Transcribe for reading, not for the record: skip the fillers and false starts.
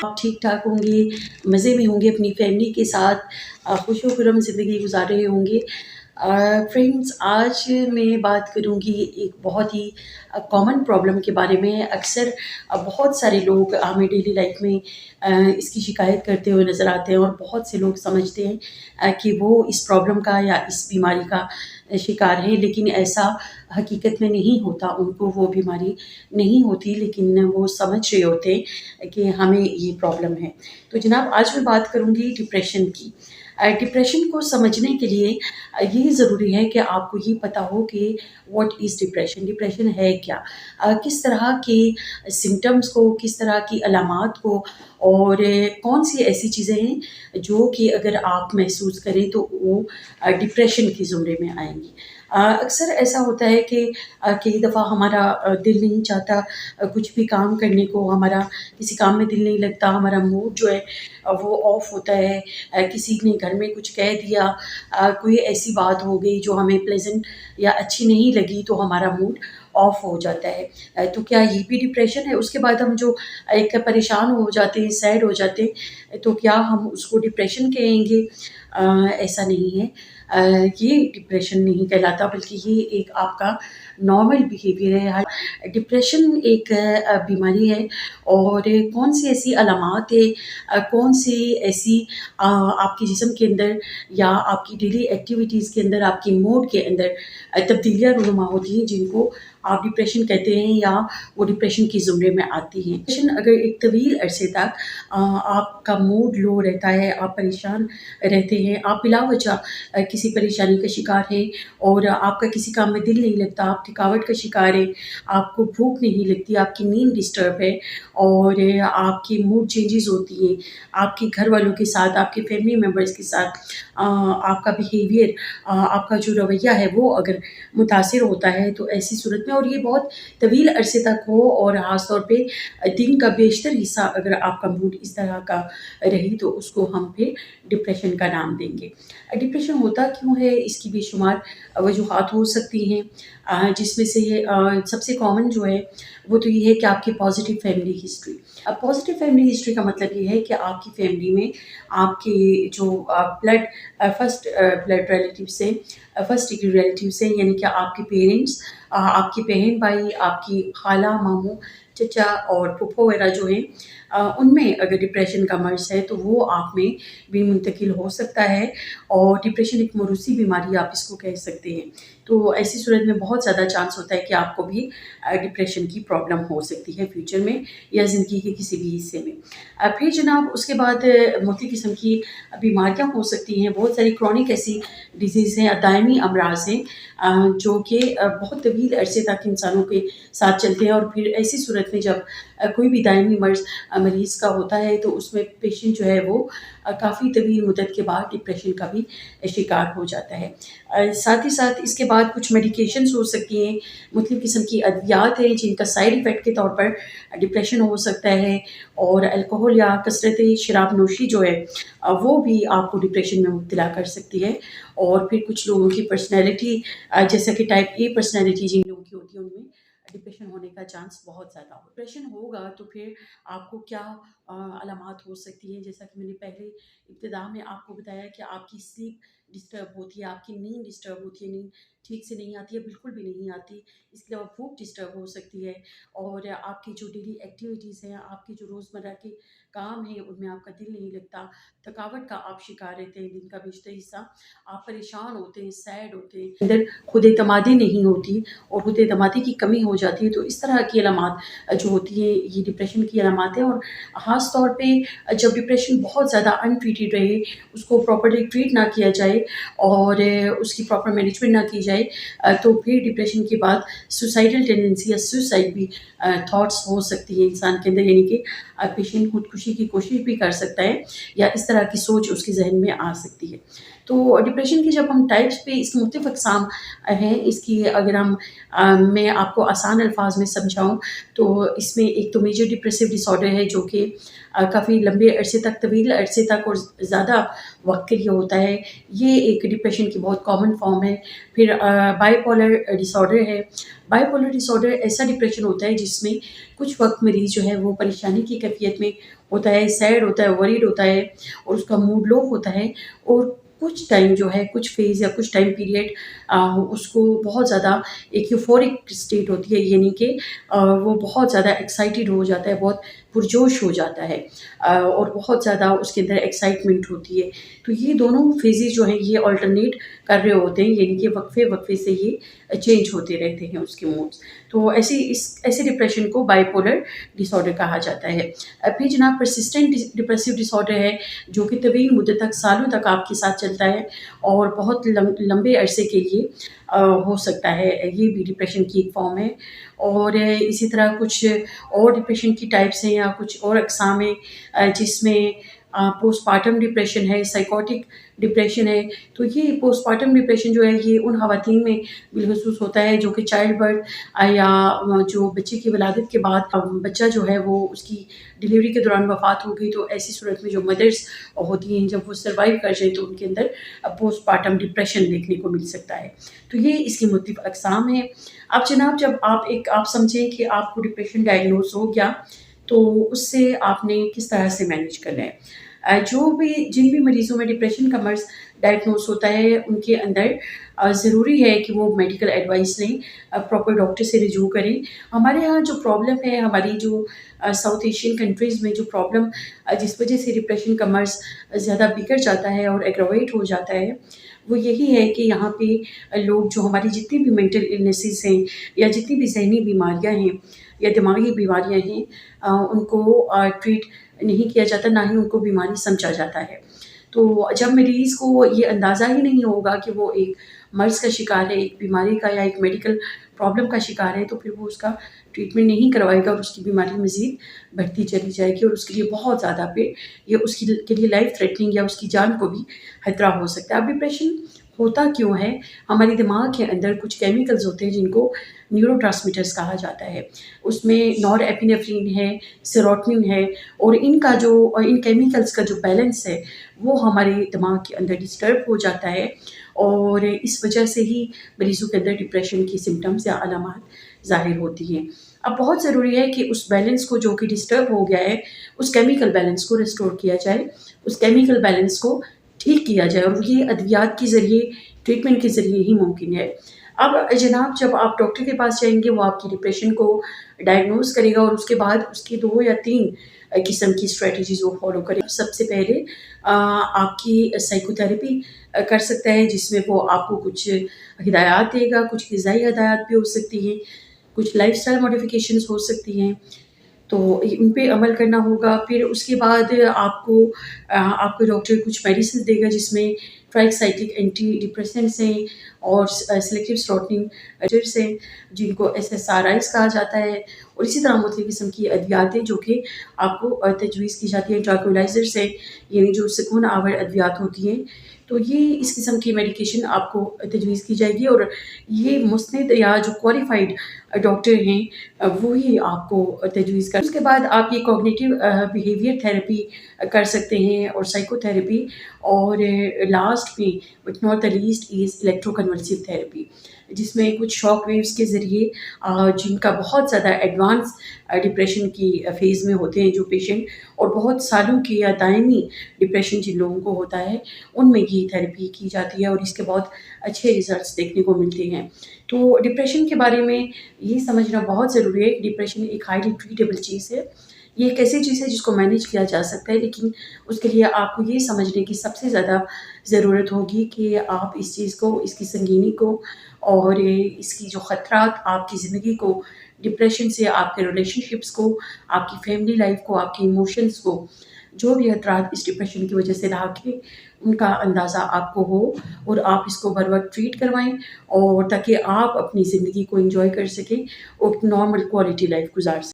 आप ठीक ठाक होंगे, मज़े में होंगे, अपनी फैमिली के साथ खुश व खुर्रम ज़िंदगी गुज़ार रहे होंगे। फ्रेंड्स, आज मैं बात करूँगी एक बहुत ही कॉमन प्रॉब्लम के बारे में। अक्सर बहुत सारे लोग हमें डेली लाइफ में इसकी शिकायत करते हुए नज़र आते हैं और बहुत से लोग समझते हैं कि वो इस प्रॉब्लम का या इस बीमारी का शिकार हैं, लेकिन ऐसा हकीकत में नहीं होता। उनको वो बीमारी नहीं होती, लेकिन वो समझ रहे होते हैं कि हमें ये प्रॉब्लम है। तो जनाब, आज मैं बात करूँगी डिप्रेशन की। डिप्रेशन को समझने के लिए ये ज़रूरी है कि आपको ये पता हो कि व्हाट इज़ डिप्रेशन, डिप्रेशन है क्या? किस तरह के सिम्पटम्स को, किस तरह की अलामात को, और कौन सी ऐसी चीज़ें हैं जो कि अगर आप महसूस करें तो वो डिप्रेशन के ज़ुमरे में आएँगी। अक्सर ऐसा होता है कि कई दफ़ा हमारा दिल नहीं चाहता कुछ भी काम करने को, हमारा किसी काम में दिल नहीं लगता, हमारा मूड जो है वो ऑफ होता है। किसी ने घर में कुछ कह दिया, कोई ऐसी बात हो गई जो हमें प्लेजेंट या अच्छी नहीं लगी, तो हमारा मूड ऑफ हो जाता है। तो क्या ये भी डिप्रेशन है? उसके बाद हम जो एक परेशान हो जाते हैं, सैड हो जाते हैं, तो क्या हम उसको डिप्रेशन कहेंगे? ऐसा नहीं है। ये डिप्रेशन नहीं कहलाता, बल्कि ये एक आपका नॉर्मल बिहेवियर है। डिप्रेशन एक बीमारी है, और कौन सी ऐसी अलामात है, कौन सी ऐसी आपके जिस्म के अंदर या आपकी डेली एक्टिविटीज़ के अंदर, आपकी मूड के अंदर तब्दीलियाँ रूनुमा होती हैं, जिनको आप डिप्रेशन कहते हैं या वो डिप्रेशन के ज़ुमरे में आती हैं। डिप्रेशन अगर एक तवील अरसे तक आपका मूड लो रहता है, आप परेशान रहते हैं, आप बिलावजह किसी परेशानी का शिकार हैं, और आपका किसी काम में दिल नहीं लगता, आप थकावट का शिकार हैं, आपको भूख नहीं लगती, आपकी नींद डिस्टर्ब है, और आपकी मूड चेंजेस होती हैं, आपके घर वालों के साथ, आपके फैमिली मेम्बर्स के साथ आपका बिहेवियर, आपका जो रवैया है वो अगर मुतासिर होता है, तो ऐसी सूरत में, और ये बहुत तवील अरसे तक हो, और ख़ास तौर पे दिन का बेशतर हिस्सा अगर आपका मूड इस तरह का रही, तो उसको हम फिर डिप्रेशन का नाम देंगे। डिप्रेशन होता क्यों है? इसकी बेशुमार वजूहात हो सकती हैं, जिसमें से ये सबसे कॉमन जो है वो तो ये है कि आपकी पॉजिटिव फैमिली हिस्ट्री। अब पॉजिटिव फैमिली हिस्ट्री का मतलब ये है कि आपकी फैमिली में आपके जो ब्लड फर्स्ट ब्लड रिलेटिव से, फर्स्ट डिग्री रिलेटिव से, यानी कि आपके पेरेंट्स, आपकी बहन भाई, आपकी खाला मामू चचा और फूफो वगैरह जो हैं, उनमें अगर डिप्रेशन का मर्ज़ है तो वो आप में भी मुंतकिल हो सकता है, और डिप्रेशन एक मौरूसी बीमारी आप इसको कह सकते हैं। तो ऐसी सूरत में बहुत ज़्यादा चांस होता है कि आपको भी डिप्रेशन की प्रॉब्लम हो सकती है फ्यूचर में, या ज़िंदगी के किसी भी हिस्से में। फिर जनाब, उसके बाद मुख्तलिफ़ किस्म की बीमारियाँ हो सकती हैं। बहुत सारी क्रॉनिक ऐसी डिजीज़ हैं, दायमी अमराज़ हैं, जो कि बहुत तवील अरसे तक इंसानों के साथ चलते हैं, और फिर ऐसी सूरत में जब कोई भी दायमी मर्ज़ मरीज़ का होता है, तो उसमें पेशेंट जो है वो काफ़ी तवील मुद्दत के बाद डिप्रेशन का भी शिकार हो जाता है। साथ ही साथ इसके बाद कुछ मेडिकेशंस हो सकती हैं, मुख्तलिफ़ किस्म की अद्वियात हैं जिनका साइड इफ़ेक्ट के तौर पर डिप्रेशन हो सकता है, और अल्कोहल या कसरत शराब नोशी जो है वो भी आपको डिप्रेशन में मुब्तला कर सकती है। और फिर कुछ लोगों की पर्सनैलिटी, जैसा कि टाइप ए पर्सनैलिटी जिन लोगों की होती है, उनमें डिप्रेशन होने का चांस बहुत ज़्यादा हो। डिप्रेशन होगा तो फिर आपको क्या अलामात हो सकती हैं? जैसा कि मैंने पहले इब्तिदा में आपको बताया कि आपकी स्लीप डिस्टर्ब होती है, आपकी नींद डिस्टर्ब होती है, नींद ठीक से नहीं आती है, बिल्कुल भी नहीं आती। इसके अलावा भूख डिस्टर्ब हो सकती है, और आपकी जो डेली एक्टिविटीज़ हैं, आपकी जो रोज़मर्रा के काम हैं, उनमें आपका दिल नहीं लगता, थकावट का आप शिकार रहते हैं, दिन का बेशतर हिस्सा आप परेशान होते हैं, सैड होते हैं, अंदर खुद एतमादी नहीं होती, और खुद एतमादी की कमी हो जाती है। तो इस तरह की अलामात जो होती हैं, ये डिप्रेशन की अलामात हैं। और ख़ास तौर पे जब डिप्रेशन बहुत ज़्यादा अनट्रीटेड रहे, उसको प्रॉपर्ली ट्रीट ना किया जाए, और उसकी प्रॉपर मैनेजमेंट ना की जाए, तो फिर डिप्रेशन के बाद सुसाइडल टेंडेंसी या सुसाइड भी थॉट्स हो सकती है इंसान के अंदर, यानी कि पेशेंट खुदकुशी की कोशिश भी कर सकता है, या इस तरह की सोच उसके जहन में आ सकती है। तो डिप्रेशन के जब हम टाइप्स पे इसके मुख्तलिफ अक़साम हैं, इसकी अगर मैं आपको आसान अल्फाज में समझाऊँ तो इसमें एक तो मेजर डिप्रेसिव डिसऑर्डर है जो कि काफ़ी लंबे अरसे तक, तवील अरसे तक और ज़्यादा वक्त के लिए होता है। ये एक डिप्रेशन की बहुत कॉमन फॉर्म है। फिर बाइपोलर डिसऑर्डर है। बाइपोलर डिसऑर्डर ऐसा डिप्रेशन होता है जिसमें कुछ वक्त मरीज़ जो है वो परेशानी की कैफियत में होता है, सैड होता है, वरीड होता है और उसका मूड लो होता है, और कुछ टाइम जो है, कुछ फ़ेज़ या कुछ टाइम पीरियड उसको बहुत ज़्यादा एक यूफ़ोरिक स्टेट होती है, यानी कि वो बहुत ज़्यादा एक्साइटेड हो जाता है, बहुत पुरजोश हो जाता है और बहुत ज़्यादा उसके अंदर एक्साइटमेंट होती है। तो ये दोनों फ़ेज़ेज़ जो हैं ये अल्टरनेट कर रहे होते हैं, यानी कि वक्फ़े-वक्फ़े से ये चेंज होते रहते हैं उसके मूड्स। तो ऐसे डिप्रेशन को बाइपोलर डिसऑर्डर कहा जाता है। फिर जनाब परसिस्टेंट डिप्रेसिव डिसऑर्डर है जो कि तवील मुद्दत तक, सालों तक आपके साथ चलता है और बहुत लंबे अरसे के लिए हो सकता है। ये भी डिप्रेशन की एक फॉर्म है। और इसी तरह कुछ और डिप्रेशन की टाइप्स हैं या कुछ और अक़साम हैं जिसमें पोस्टपार्टम डिप्रेशन है, साइकोटिक डिप्रेशन है। तो ये पोस्टपार्टम डिप्रेशन जो है ये उन ख़वातीन में बिलख़ुसूस होता है जो कि चाइल्ड बर्थ या जो बच्चे की विलादत के बाद बच्चा जो है वो उसकी डिलीवरी के दौरान वफ़ात हो गई, तो ऐसी सूरत में जो मदर्स होती हैं जब वो सर्वाइव कर जाएँ तो उनके अंदर पोस्टपार्टम डिप्रेशन देखने को मिल सकता है। तो ये इसकी मुख्तलिफ अक़साम हैं। अब जनाब जब आप समझें कि आपको डिप्रेशन डायग्नोज़ हो गया, तो उससे आपने किस तरह से मैनेज करना है। जिन भी मरीज़ों में डिप्रेशन का मर्ज़ डायग्नोज़ होता है उनके अंदर ज़रूरी है कि वो मेडिकल एडवाइस लें, प्रॉपर डॉक्टर से रिजू करें। हमारे यहाँ जो प्रॉब्लम है, हमारी जो साउथ एशियन कंट्रीज़ में जो प्रॉब्लम जिस वजह से डिप्रेशन का मर्ज़ ज़्यादा बिगड़ जाता है और एग्रावेट हो जाता है, वो यही है कि यहाँ पे लोग जो हमारी जितनी भी मेंटल इलनेसेस हैं या जितनी भी ज़हनी बीमारियाँ हैं या दिमागी बीमारियाँ हैं उनको ट्रीट नहीं किया जाता, ना ही उनको बीमारी समझा जाता है। तो जब मरीज़ को ये अंदाज़ा ही नहीं होगा कि वो एक मर्ज़ का शिकार है, एक बीमारी का या एक मेडिकल प्रॉब्लम का शिकार है, तो फिर वो उसका ट्रीटमेंट नहीं करवाएगा और उसकी बीमारी मज़ीद बढ़ती चली जाएगी और उसके लिए बहुत ज़्यादा फिर ये उसकी के लिए लाइफ़ थ्रेटनिंग या उसकी जान को भी खतरा हो सकता है। अब डिप्रेशन होता क्यों है? हमारे दिमाग के अंदर कुछ केमिकल्स होते हैं जिनको न्यूरोट्रांसमीटर्स कहा जाता है। उसमें नॉरएपिनेफ्रिन है, सेरोटोनिन है, और इन केमिकल्स का जो बैलेंस है वो हमारे दिमाग के अंदर डिस्टर्ब हो जाता है और इस वजह से ही मरीज़ों के अंदर डिप्रेशन की सिम्पटम्स या अलामात ज़ाहिर होती हैं। अब बहुत ज़रूरी है कि उस बैलेंस को जो कि डिस्टर्ब हो गया है, उस केमिकल बैलेंस को रिस्टोर किया जाए, उस केमिकल बैलेंस को ठीक किया जाए और ये अद्वियात के ज़रिए, ट्रीटमेंट के ज़रिए ही मुमकिन है। अब जनाब जब आप डॉक्टर के पास जाएँगे वो आपकी डिप्रेशन को डायग्नोज़ करेगा और उसके बाद उसकी 2 या 3 किस्म की स्ट्रैटेजीज़ वो फ़ॉलो करेगा। सबसे पहले आपकी साइकोथेरेपी कर सकता है जिसमें वो आपको कुछ हिदायत देगा, कुछ ग़िज़ाई हिदायत भी हो सकती हैं, कुछ लाइफ़स्टाइल मॉडिफ़िकेशंस हो सकती हैं, तो उन पे अमल करना होगा। फिर उसके बाद आपको डॉक्टर कुछ मेडिसिन देगा जिसमें ट्राइसाइक्लिक एंटी डिप्रेसेंट्स हैं और सेलेक्टिव सेरोटोनिन एडिटर्स हैं जिनको एसएसआरआईज़ कहा जाता है, और इसी तरह मुख्तलिफ किस्म की अद्वियात हैं जो कि आपको तजवीज़ की जाती हैं। ट्रैंक्विलाइज़र्स हैं, यानी जो सुकून आवर अद्वियात होती हैं, तो ये इस किस्म की मेडिकेशन आपको तजवीज़ की जाएगी और ये मुस्निद या जो क्वालिफ़ाइड डॉक्टर हैं वो ही आपको तजवीज़ कर। उसके बाद आप ये कॉग्निटिव बिहेवियर थेरेपी कर सकते हैं और साइकोथेरेपी, और लास्ट में but not the least is electroconvulsive therapy, जिसमें कुछ शॉक वेव्स के ज़रिए जिनका बहुत ज़्यादा एडवांस डिप्रेशन की फ़ेज़ में होते हैं जो पेशेंट, और बहुत सालों की या दायमी डिप्रेशन जिन लोगों को होता है उनमें ये थेरेपी की जाती है और इसके बहुत अच्छे रिज़ल्ट्स देखने को मिलते हैं। तो डिप्रेशन के बारे में ये समझना बहुत ज़रूरी है कि डिप्रेशन एक हाईली ट्रीटेबल चीज़ है। ये एक ऐसी चीज़ है जिसको मैनेज किया जा सकता है, लेकिन उसके लिए आपको ये समझने की सबसे ज़्यादा ज़रूरत होगी कि आप इस चीज़ को, इसकी संगीनी को और इसकी जो ख़तरात आपकी ज़िंदगी को, डिप्रेशन से आपके रिलेशनशिप्स को, आपकी फैमिली लाइफ को, आपके इमोशंस को, जो भी खतरात इस डिप्रेशन की वजह से लाके उनका अंदाज़ा आपको हो और आप इसको बर वक्त ट्रीट करवाएँ, और ताकि आप अपनी ज़िंदगी को एंजॉय कर सकें और नॉर्मल क्वालिटी लाइफ गुजार सकें।